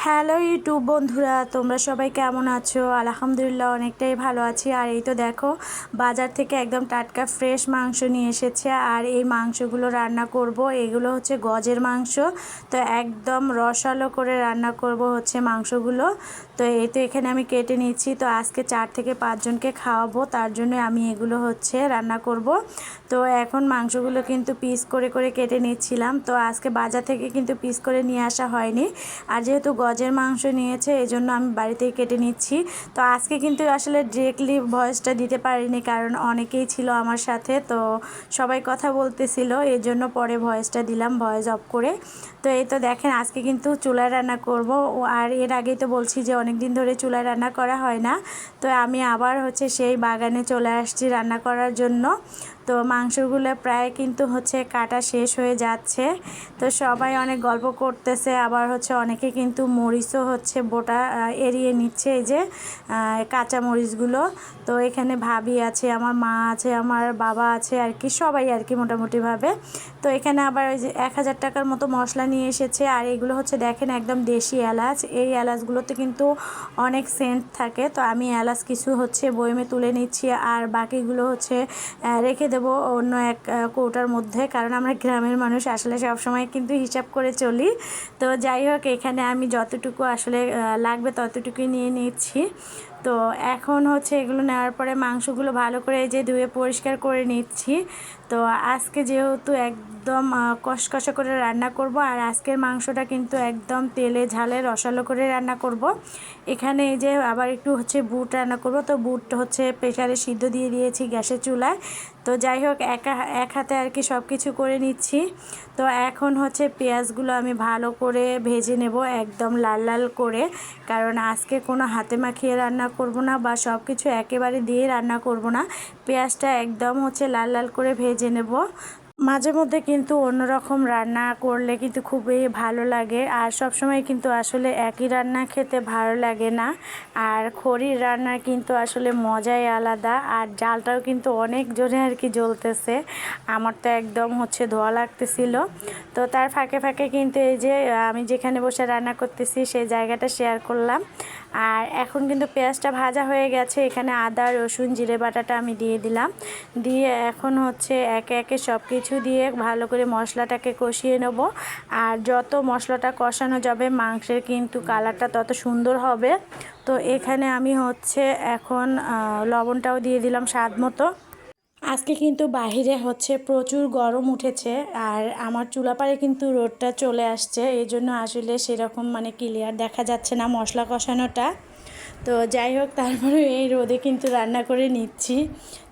Hello YouTube বন্ধুরা, তোমরা সবাই কেমন আছো? আলহামদুলিল্লাহ অনেকটাই ভালো আছি। আর এই তো দেখো, বাজার থেকে একদম টাটকা ফ্রেশ মাংস নিয়ে এসেছে। আর এই মাংসগুলো রান্না করব। এগুলো হচ্ছে গজের মাংস। তো একদম রসালো করে রান্না করব হচ্ছে মাংসগুলো। তো এই তো এখানে আমি কেটে নিচ্ছি। তো আজকে 4 থেকে 5 জনকে খাওয়াবো, তার জন্য আমি এগুলো হচ্ছে রান্না করব। তো এখন মাংসগুলো কিন্তু পিস করে করে কেটে নিচ্ছিলাম। তো আজকে বাজার থেকে কিন্তু পিস করে নিয়ে আসা হয়নি। আর যেহেতু গজের মাংস নিয়েছে, এই জন্য আমি বাড়িতেই কেটে নিচ্ছি। তো আজকে কিন্তু আসলে ডিরেক্টলি ভয়েসটা দিতে পারিনি, কারণ অনেকেই ছিল আমার সাথে। তো সবাই কথা বলতেছিল, এই জন্য পরে ভয়েসটা দিলাম, ভয়েস অফ করে। তো এই তো দেখেন, আজকে কিন্তু চুলায় রান্না করব। আর এর আগেই তো বলছি যে অনেক দিন ধরে চুলায় রান্না করা হয় না। তো আমি আবার হচ্ছে সেই বাগানে চলে আসছি রান্না করার জন্য। তো মাংসগুলো প্রায় কিন্তু হচ্ছে কাটা শেষ হয়ে যাচ্ছে। তো সবাই অনেক গল্প করতেছে, আবার হচ্ছে অনেকে কিন্তু মরিচও হচ্ছে বোটা এড়িয়ে নিচ্ছে, এই যে কাঁচা মরিচগুলো। তো এখানে ভাবি আছে, আমার মা আছে, আমার বাবা আছে, আর কি সবাই আর কি মোটামুটিভাবে। তো এখানে আবার ওই যে 1000 টাকার মতো মশলা নিয়ে এসেছে। আর এগুলো হচ্ছে দেখেন একদম দেশি এলাচ। এই এলাচগুলোতে কিন্তু অনেক সেন্ট থাকে। তো আমি এলাচ কিছু হচ্ছে বয়মে তুলে নিচ্ছি, আর বাকিগুলো হচ্ছে রেখে দেবো অন্য এক কৌটার মধ্যে, কারণ আমরা গ্রামের মানুষ আসলে সবসময় কিন্তু হিসাব করে চলি। তো যাই হোক, এখানে আমি যতটুকু আসলে লাগবে ততটুকুই নিয়ে নিচ্ছি। তো এখন হচ্ছে এগুলো নেওয়ার পরে মাংসগুলো ভালো করে এই যে ধুয়ে পরিষ্কার করে নিচ্ছি। তো আজকে যেহেতু একদম কষকষা করে রান্না করব, আর আজকের মাংসটা কিন্তু একদম তেলে ঝালে রসালো করে রান্না করব। এখানে এই যে আবার একটু হচ্ছে বুট রান্না করব। তো বুট হচ্ছে প্রেসারে সিদ্ধ দিয়ে দিয়েছি গ্যাসের চুলায়। তো যাই হোক, এক হাতে আর কি সব কিছু করে নিচ্ছি। তো এখন হচ্ছে পেঁয়াজগুলো আমি ভালো করে ভেজে নেব, একদম লাল লাল করে, কারণ আজকে কোনো হাতে মাখিয়ে রান্না করব না, বা সব কিছু একেবারে দিয়ে রান্না করব না। পেঁয়াজটা একদম হচ্ছে লাল লাল করে ভেজে নেব। মাঝে মধ্যে কিন্তু অন্যরকম রান্না করলে কিন্তু খুবই ভালো লাগে। আর সব সময় কিন্তু আসলে একই রান্না খেতে ভালো লাগে না। আর খড়ির রান্নার কিন্তু আসলে মজাই আলাদা। আর জালটাও কিন্তু অনেক জোরে আর কি জ্বলতেছে। আমার তো একদম হচ্ছে ধোয়া লাগতেছিল। তো তার ফাঁকে ফাঁকে কিন্তু এই যে আমি যেখানে বসে রান্না করতেছি সেই জায়গাটা শেয়ার করলাম। আর এখন কিন্তু পেঁয়াজটা ভাজা হয়ে গেছে। এখানে আদা, রসুন, জিরে বাটাটা আমি দিয়ে দিলাম। দিয়ে এখন হচ্ছে একে একে সব কিছু দিয়ে ভালো করে মশলাটাকে কষিয়ে নেব। আর যত মশলাটা কষানো যাবে, মাংসের কিন্তু কালারটা তত সুন্দর হবে। তো এখানে আমি হচ্ছে এখন লবণটাও দিয়ে দিলাম স্বাদ মতো। আজকে কিন্তু বাহিরে হচ্ছে প্রচুর গরম উঠেছে, আর আমার চুলাপাড়ে কিন্তু রোদটা চলে আসছে, এই জন্য আসলে সেরকম মানে ক্লিয়ার দেখা যাচ্ছে না মশলা কষানোটা। তো যাই হোক, তারপরে এই রোদে কিন্তু রান্না করে নিচ্ছি।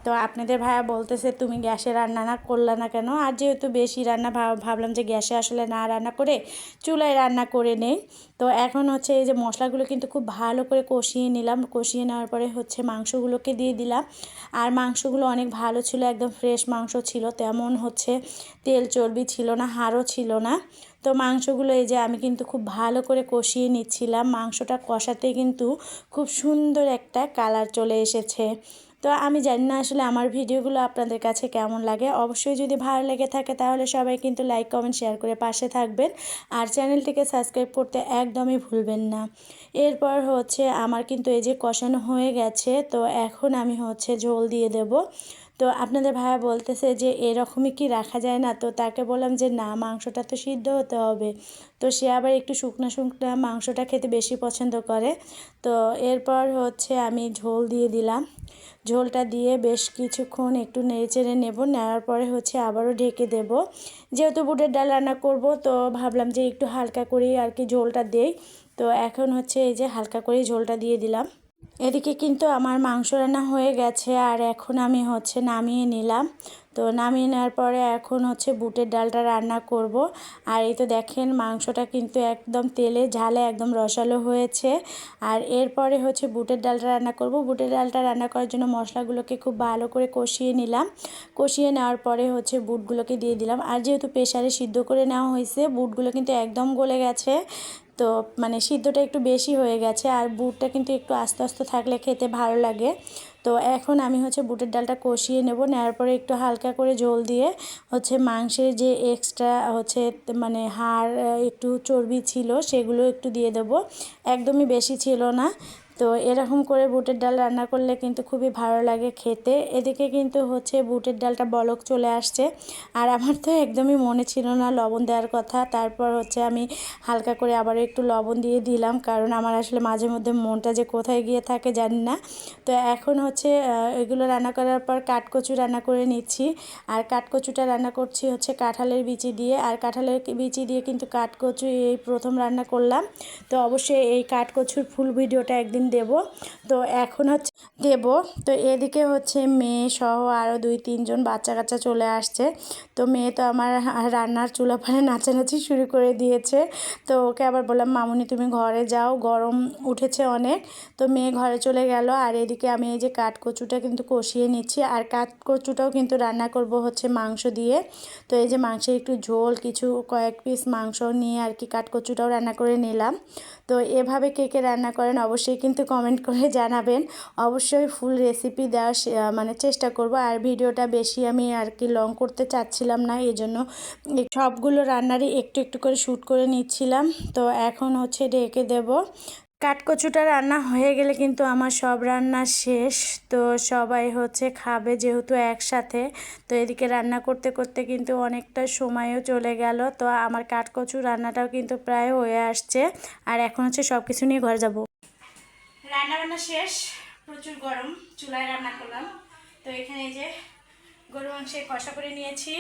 তো আপনাদের ভাইয়া বলতেছে তুমি গ্যাসে রান্না না করলে না কেন? আর যেহেতু বেশি রান্না ভাবলাম যে গ্যাসে আসলে না রান্না করে চুলায় রান্না করে নেই। তো এখন হচ্ছে এই যে মশলাগুলো কিন্তু খুব ভালো করে কষিয়ে নিলাম। কষিয়ে নেওয়ার পরে হচ্ছে মাংসগুলোকে দিয়ে দিলাম। আর মাংসগুলো অনেক ভালো ছিল, একদম ফ্রেশ মাংস ছিল, তেমন হচ্ছে তেল চর্বি ছিল না, হাড়ও ছিল না। তো মাংসগুলো এই যে আমি কিন্তু খুব ভালো করে কষিয়ে নিচ্ছিলাম। মাংসটা কষাতে কিন্তু খুব সুন্দর একটা কালার চলে এসেছে। তো আমি জানি না আসলে আমার ভিডিওগুলো আপনাদের কাছে কেমন লাগে। অবশ্যই যদি ভালো লেগে থাকে তাহলে সবাই কিন্তু লাইক, কমেন্ট, শেয়ার করে পাশে থাকবেন। আর চ্যানেলটিকে সাবস্ক্রাইব করতে একদমই ভুলবেন না। এরপর হচ্ছে আমার কিন্তু এই যে কষানো হয়ে গেছে। তো এখন আমি হচ্ছে ঝোল দিয়ে দেব। তো আপনাদের ভাইয়া বলতেছে যে এরকমই কি রাখা যায় না? তো তাকে বললাম যে না, মাংসটা তো সিদ্ধ হতে হবে। তো সে আবার একটু শুকনা শুকনা মাংসটা খেতে বেশি পছন্দ করে। তো এরপর হচ্ছে আমি ঝোল দিয়ে দিলাম। ঝোলটা দিয়ে বেশ কিছুক্ষণ একটু নেড়েচেড়ে নেব। নেওয়ার পরে হচ্ছে আবারও ঢেকে দেব। যেহেতু বুটের ডাল রান্না করব, তো ভাবলাম যে একটু হালকা করেই আর কি ঝোলটা দেই। তো এখন হচ্ছে এই যে হালকা করেই ঝোলটা দিয়ে দিলাম। এদিকে কিন্তু আমার মাংস রান্না হয়ে গেছে, আর এখন আমি হচ্ছে নামিয়ে নিলাম। তো নামিয়ে নেওয়ার পরে এখন হচ্ছে বুটের ডালটা রান্না করব। আর এই তো দেখেন, মাংসটা কিন্তু একদম তেলে ঝালে একদম রসালো হয়েছে। আর এরপরে হচ্ছে বুটের ডালটা রান্না করব। বুটের ডালটা রান্না করার জন্য মশলাগুলোকে খুব ভালো করে কষিয়ে নিলাম। কষিয়ে নেওয়ার পরে হচ্ছে বুটগুলোকে দিয়ে দিলাম। আর যেহেতু প্রেসারে সিদ্ধ করে নেওয়া হয়েছে, বুটগুলো কিন্তু একদম গলে গেছে। তো মানে সিদ্ধটা একটু বেশি হয়ে গেছে, আর বুটটা কিন্তু একটু আস্তে আস্তে থাকলে খেতে ভালো লাগে। তো তো এখন আমি হচ্ছে বুটের ডালটা কষিয়ে নেব, নেওয়ার পরে একটু হালকা করে ঝোল দিয়ে হচ্ছে মাংসের যে এক্সট্রা হচ্ছে মানে হাড় একটু চর্বি ছিল সেগুলো একটু দিয়ে দেবো, একদমই বেশি ছিল না। তো এরকম করে বুটের ডাল রান্না করলে কিন্তু খুবই ভালো লাগে খেতে। এদিকে কিন্তু হচ্ছে বুটের ডালটা বলক চলে আসছে, আর আমার তো একদমই মনে ছিল না লবণ দেওয়ার কথা। তারপর হচ্ছে আমি হালকা করে আবারও একটু লবণ দিয়ে দিলাম, কারণ আমার আসলে মাঝে মধ্যে মনটা যে কোথায় গিয়ে থাকে জানি না। তো এখন হচ্ছে এগুলো রান্না করার পর কাঠকচু রান্না করে নিচ্ছি। আর কাঠকচুটা রান্না করছি হচ্ছে কাঁঠালের বিচি দিয়ে, আর কাঁঠালের বিচি দিয়ে কিন্তু কাঠকচু এই প্রথম রান্না করলাম। তো অবশ্যই এই কাঠকচুর ফুল ভিডিওটা একদিন দেব। তো এখন হচ্ছে দেব। তো এদিকে হচ্ছে মেয়ে সহ আরও 2-3 জন বাচ্চা কাচ্চা চলে আসছে। তো মেয়ে তো আমার রান্নার চুলা পারে নাচানাচি শুরু করে দিয়েছে। তো ওকে আবার বললাম, মামুনি তুমি ঘরে যাও, গরম উঠেছে অনেক। তো মেয়ে ঘরে চলে গেল। আর এদিকে আমি এই যে কাঠকচুটা কিন্তু কষিয়ে নিচ্ছি, আর কাঠকচুটাও কিন্তু রান্না করব হচ্ছে মাংস দিয়ে। তো এই যে মাংসের একটু ঝোল, কয়েক পিস মাংস নিয়ে আর কি কাঠকচুটাও রান্না করে নিলাম। তো এভাবে কে কে রান্না করেন অবশ্যই কিন্তু কমেন্ট করে জানাবেন। অবশ্যই ফুল রেসিপি দেওয়ার মানে চেষ্টা করব। আর ভিডিওটা বেশি আমি আর কি লং করতে চাচ্ছিলাম না, এই জন্য সবগুলো রান্নারই একটু একটু করে শ্যুট করে নিচ্ছিলাম। তো এখন হচ্ছে ঢেকে দেব। কাঠকচুটা রান্না হয়ে গেলে কিন্তু আমার সব রান্না শেষ। তো সবাই হচ্ছে খাবে যেহেতু একসাথে। তো এদিকে রান্না করতে করতে কিন্তু অনেকটা সময়ও চলে গেল। তো আমার কাঠকচু রান্নাটাও কিন্তু প্রায় হয়ে আসছে। আর এখন হচ্ছে সব কিছু নিয়ে ঘরে যাব। রান্না বান্না শেষ, প্রচুর গরম, চুলায় রান্না করলাম। তো এখানে এই যে গরু মাংসের কষা করে নিয়েছি,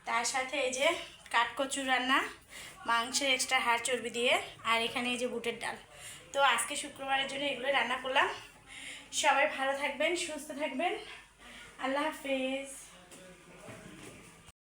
তার সাথে এই যে কাঠকচুর রান্না মাংসের এক্সট্রা হাড় চর্বি দিয়ে, আর এখানে এই যে বুটের ডাল। তো আজকে শুক্রবারের জন্য এগুলো রান্না করলাম। সবাই ভালো থাকবেন, সুস্থ থাকবেন। আল্লাহ হাফেজ।